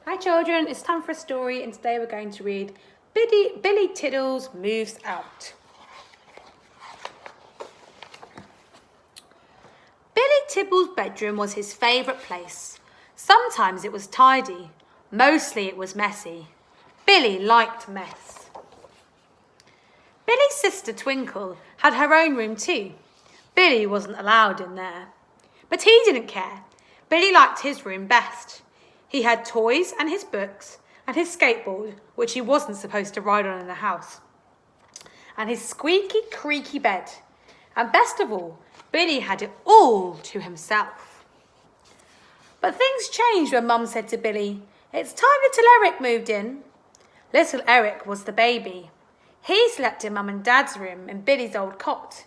Hi children, it's time for a story and today we're going to read Billy Tiddles Moves Out. Billy Tibble's bedroom was his favourite place. Sometimes it was tidy, mostly it was messy. Billy liked mess. Billy's sister Twinkle had her own room too. Billy wasn't allowed in there. But he didn't care. Billy liked his room best. He had toys and his books and his skateboard, which he wasn't supposed to ride on in the house, and his squeaky, creaky bed. And best of all, Billy had it all to himself. But things changed when Mum said to Billy, "It's time little Eric moved in." Little Eric was the baby. He slept in Mum and Dad's room in Billy's old cot.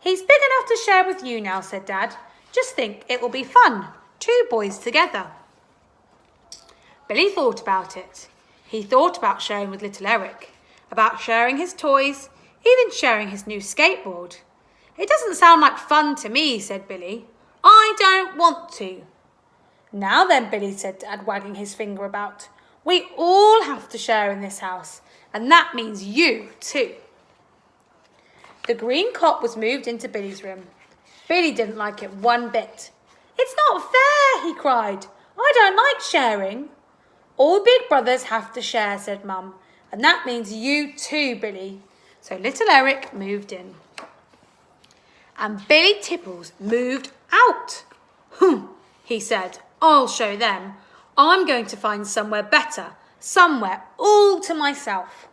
"He's big enough to share with you now," said Dad. "Just think, it will be fun, 2 boys together." Billy thought about it. He thought about sharing with little Eric, about sharing his toys, even sharing his new skateboard. "It doesn't sound like fun to me," said Billy. "I don't want to." "Now then," Billy said, Dad, wagging his finger about. "We all have to share in this house, and that means you too." The green cot was moved into Billy's room. Billy didn't like it one bit. "It's not fair," he cried. "I don't like sharing." "All big brothers have to share," said Mum, "and that means you too, Billy." So little Eric moved in. And Billy Tibbles moved out. He said, "I'll show them. I'm going to find somewhere better, somewhere all to myself."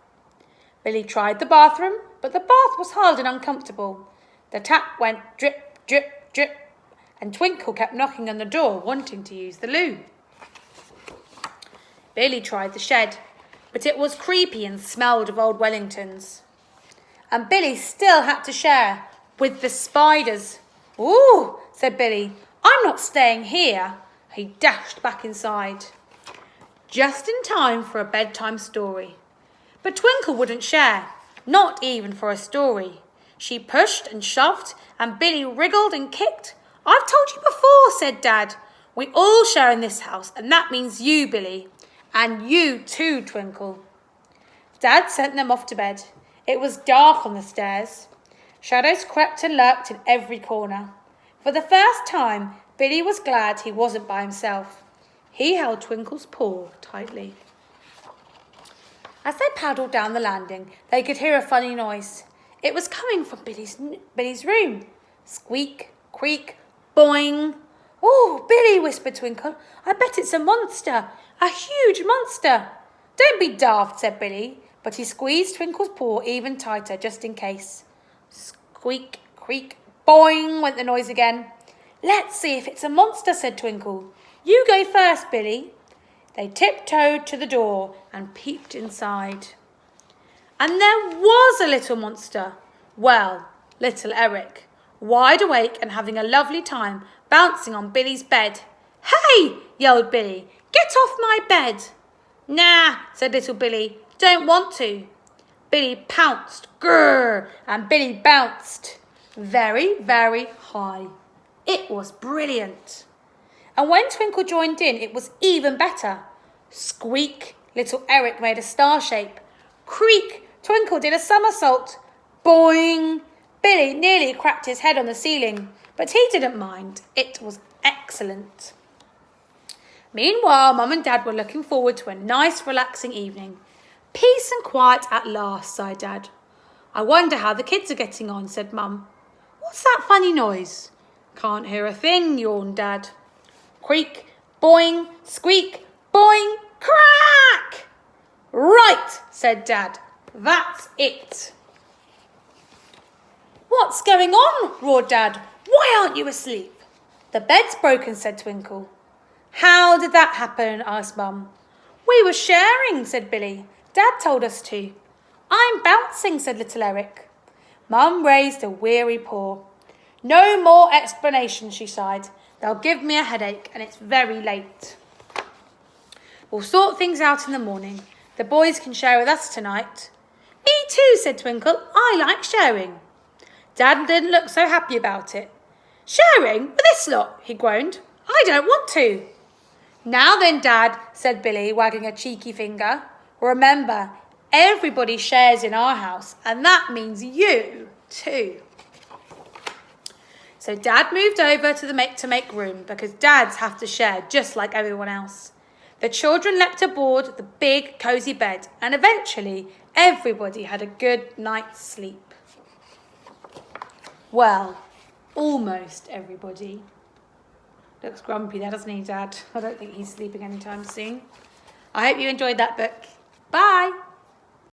Billy tried the bathroom, but the bath was hard and uncomfortable. The tap went drip, drip, drip, and Twinkle kept knocking on the door, wanting to use the loo. Billy tried the shed, but it was creepy and smelled of old Wellingtons. And Billy still had to share with the spiders. "Ooh," said Billy, "I'm not staying here." He dashed back inside. Just in time for a bedtime story. But Twinkle wouldn't share, not even for a story. She pushed and shoved, and Billy wriggled and kicked. "I've told you before," said Dad. "We all share in this house, and that means you, Billy. And you too, Twinkle." Dad sent them off to bed. It was dark on the stairs. Shadows crept and lurked in every corner. For the first time, Billy was glad he wasn't by himself. He held Twinkle's paw tightly. As they paddled down the landing, they could hear a funny noise. It was coming from Billy's room. Squeak, creak, boing. "Oh, Billy," whispered Twinkle, "I bet it's a monster, a huge monster." "Don't be daft," said Billy, but he squeezed Twinkle's paw even tighter just in case. Squeak, creak, boing went the noise again. "Let's see if it's a monster," said Twinkle. "You go first, Billy." They tiptoed to the door and peeped inside. And there was a little monster. Well, little Eric, wide awake and having a lovely time bouncing on Billy's bed. "Hey!" yelled Billy. "Get off my bed." "Nah," said little Billy. "Don't want to." Billy pounced, grrr, and Billy bounced very, very high. It was brilliant. And when Twinkle joined in, it was even better. Squeak, little Eric made a star shape. Creak, Twinkle did a somersault. Boing, Billy nearly cracked his head on the ceiling, but he didn't mind. It was excellent. Meanwhile, Mum and Dad were looking forward to a nice, relaxing evening. "Peace and quiet at last," sighed Dad. "I wonder how the kids are getting on," said Mum. "What's that funny noise?" "Can't hear a thing," yawned Dad. Creak, boing, squeak, boing, crack! "Right," said Dad. "That's it." "What's going on?" roared Dad. "Why aren't you asleep?" "The bed's broken," said Twinkle. "How did that happen?" asked Mum. "We were sharing," said Billy. "Dad told us to." "I'm bouncing," said little Eric. Mum raised a weary paw. "No more explanations," she sighed. "They'll give me a headache, and it's very late." "We'll sort things out in the morning. The boys can share with us tonight." "Me too," said Twinkle. "I like sharing." Dad didn't look so happy about it. "Sharing with this lot," he groaned. "I don't want to." Now then, Dad, said Billy, wagging a cheeky finger. Remember, everybody shares in our house, and that means you too. So Dad moved over to make room because dads have to share just like everyone else. The children leapt aboard the big cosy bed, and eventually everybody had a good night's sleep. Well, almost everybody. Looks grumpy there, doesn't he, Dad? I don't think he's sleeping anytime soon. I hope you enjoyed that book. Bye.